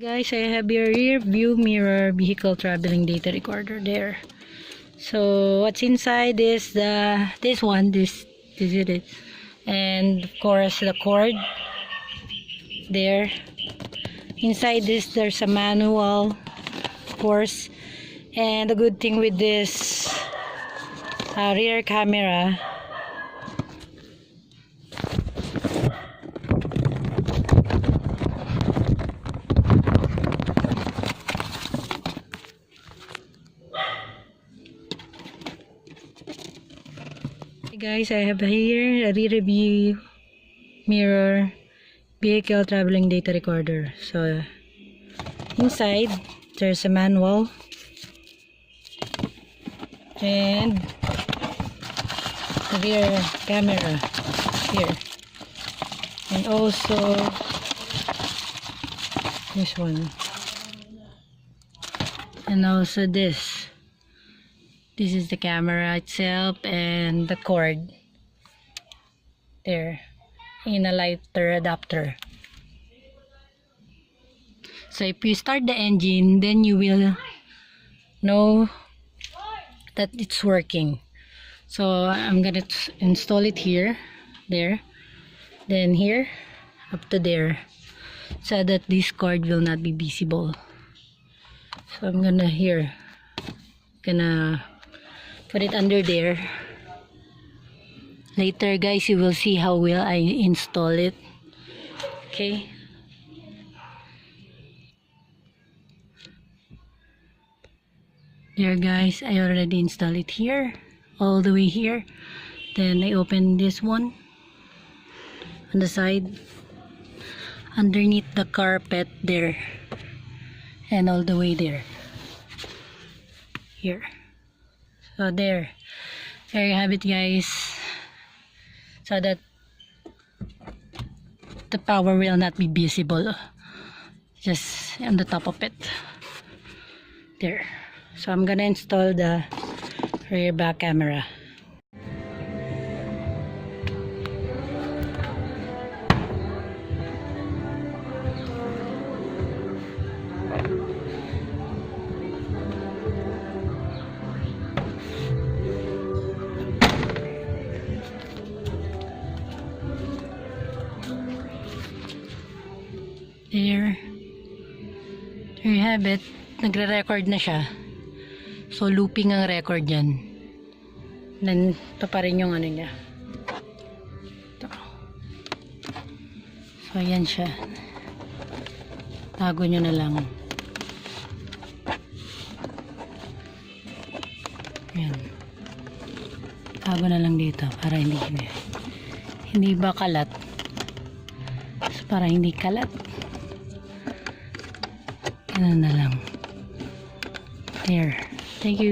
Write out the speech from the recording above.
Guys, I have your rear view mirror vehicle traveling data recorder there. So what's inside is this is it, and of course the cord there. Inside this there's a manual, of course, and the good thing with this rear camera, guys, I have here a rear view mirror vehicle traveling data recorder. So inside there's a manual and the rear camera here, and also this one, and also this is the camera itself and the cord there in a lighter adapter. So if you start the engine, then you will know that it's working. So I'm gonna install it here, there, then here, up to there, so that this cord will not be visible. So I'm gonna put it under there. Later guys, you will see how will I install it. Okay, there guys, I already installed it here, all the way here. Then I open this one on the side underneath the carpet there, and all the way there, here. So there you have it guys, so that the power will not be visible, just on the top of it there. So I'm gonna install the rear back camera. There you have it. Nagre-record na siya. So looping ang record yan. Then ito pa rin yung ano niya. Ito. So ayan siya. Tago nyo na lang. Ayan. Tago na lang dito para hindi ba kalat. So, para hindi kalat. Ganun na lang. There. Thank you.